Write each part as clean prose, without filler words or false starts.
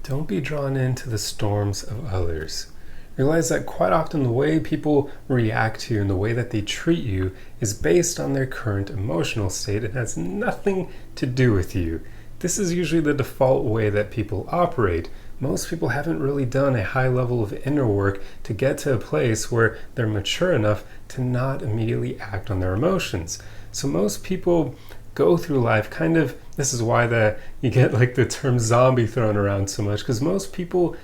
Don't be drawn into the storms of others. Realize that quite often the way people react to you and the way that they treat you is based on their current emotional state and has nothing to do with you. This is usually the default way that people operate. Most people haven't really done a high level of inner work to get to a place where they're mature enough to not immediately act on their emotions. So most people go through life this is why you get like the term zombie thrown around so much, because most people,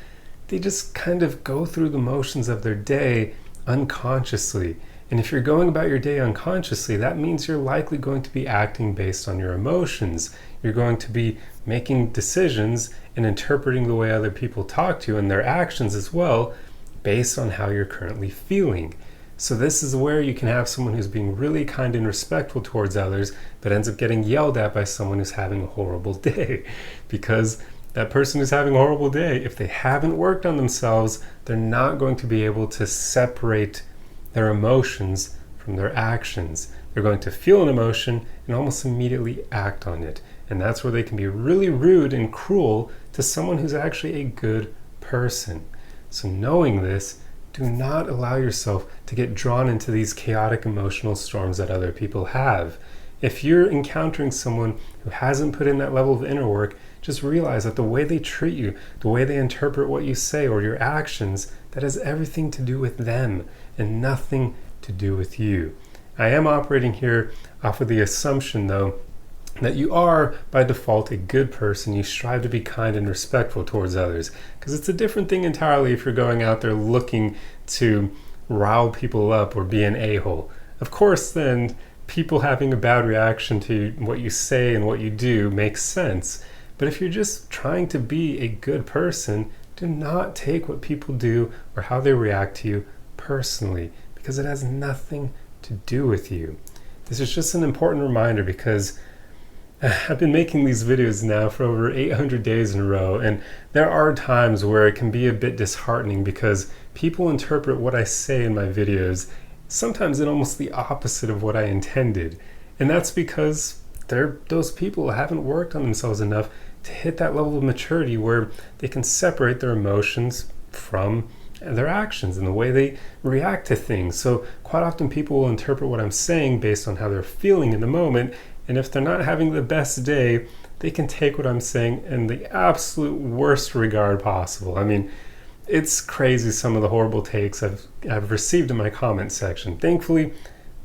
they just kind of go through the motions of their day unconsciously. And if you're going about your day unconsciously, that means you're likely going to be acting based on your emotions. You're going to be making decisions and interpreting the way other people talk to you and their actions as well based on how you're currently feeling. So this is where you can have someone who's being really kind and respectful towards others, but ends up getting yelled at by someone who's having a horrible day. Because that person who's having a horrible day, if they haven't worked on themselves, they're not going to be able to separate their emotions from their actions. They're going to feel an emotion and almost immediately act on it. And that's where they can be really rude and cruel to someone who's actually a good person. So knowing this, do not allow yourself to get drawn into these chaotic emotional storms that other people have. If you're encountering someone who hasn't put in that level of inner work, just realize that the way they treat you, the way they interpret what you say or your actions, that has everything to do with them and nothing to do with you. I am operating here off of the assumption, though, that you are by default a good person. You strive to be kind and respectful towards others, because it's a different thing entirely if you're going out there looking to rile people up or be an a-hole. Of course, then people having a bad reaction to what you say and what you do makes sense. But if you're just trying to be a good person, do not take what people do or how they react to you personally, because it has nothing to do with you. This is just an important reminder, because I've been making these videos now for over 800 days in a row, and there are times where it can be a bit disheartening because people interpret what I say in my videos sometimes in almost the opposite of what I intended. And that's because those people haven't worked on themselves enough to hit that level of maturity where they can separate their emotions from their actions and the way they react to things. So quite often people will interpret what I'm saying based on how they're feeling in the moment. And if they're not having the best day, they can take what I'm saying in the absolute worst regard possible. I mean, it's crazy some of the horrible takes I've received in my comment section. Thankfully,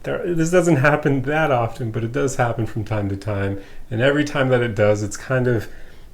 this doesn't happen that often, but it does happen from time to time. And every time that it does, it's kind of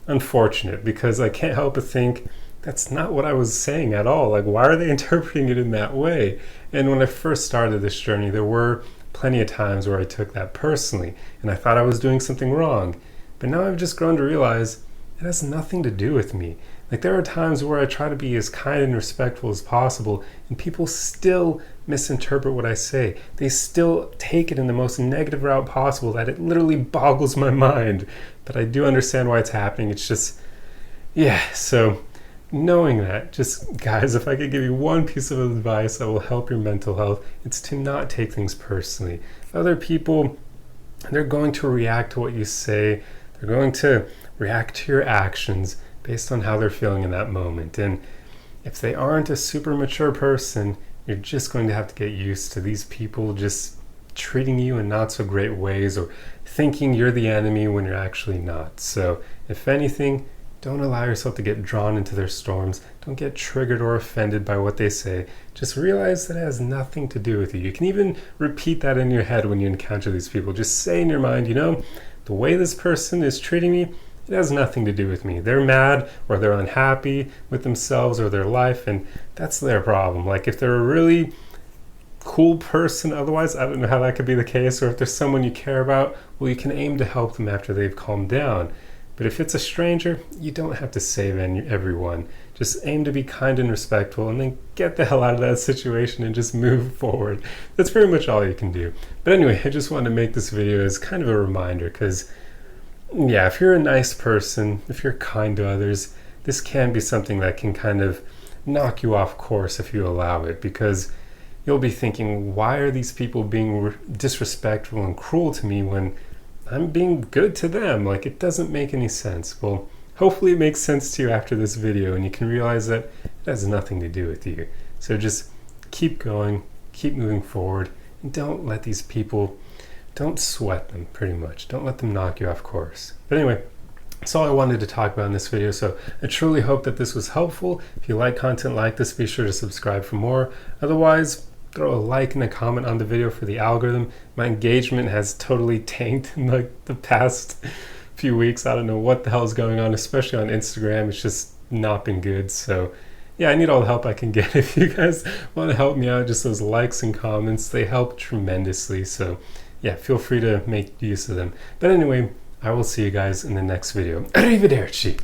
unfortunate, because I can't help but think that's not what I was saying at all. Like, why are they interpreting it in that way? And when I first started this journey, there were plenty of times where I took that personally and I thought I was doing something wrong. But now I've just grown to realize it has nothing to do with me. Like, there are times where I try to be as kind and respectful as possible, and people still misinterpret what I say. They still take it in the most negative route possible that it literally boggles my mind. But I do understand why it's happening. It's just, so knowing that, just guys, if I could give you one piece of advice that will help your mental health, it's to not take things personally. Other people, they're going to react to what you say. They're going to react to your actions based on how they're feeling in that moment. And if they aren't a super mature person, you're just going to have to get used to these people just treating you in not so great ways or thinking you're the enemy when you're actually not. So if anything, don't allow yourself to get drawn into their storms. Don't get triggered or offended by what they say. Just realize that it has nothing to do with you. You can even repeat that in your head when you encounter these people. Just say in your mind, the way this person is treating me, it has nothing to do with me. They're mad or they're unhappy with themselves or their life, and that's their problem. Like, if they're a really cool person otherwise, I don't know how that could be the case. Or if there's someone you care about, well, you can aim to help them after they've calmed down. But if it's a stranger, you don't have to save everyone. Just aim to be kind and respectful, and then get the hell out of that situation and just move forward. That's pretty much all you can do. But anyway, I just wanted to make this video as kind of a reminder, because if you're a nice person, if you're kind to others, this can be something that can kind of knock you off course if you allow it, because you'll be thinking, why are these people being disrespectful and cruel to me when I'm being good to them? Like, it doesn't make any sense. Well, hopefully it makes sense to you after this video and you can realize that it has nothing to do with you. So just keep going, keep moving forward, and don't let these people, don't sweat them pretty much. Don't let them knock you off course. But anyway, that's all I wanted to talk about in this video. So I truly hope that this was helpful. If you like content like this, be sure to subscribe for more. Otherwise, throw a like and a comment on the video for the algorithm. My engagement has totally tanked in like the past few weeks. I don't know what the hell is going on, especially on Instagram. It's just not been good. So yeah, I need all the help I can get. If you guys want to help me out, just those likes and comments, they help tremendously. So yeah, feel free to make use of them. But anyway, I will see you guys in the next video. Arrivederci.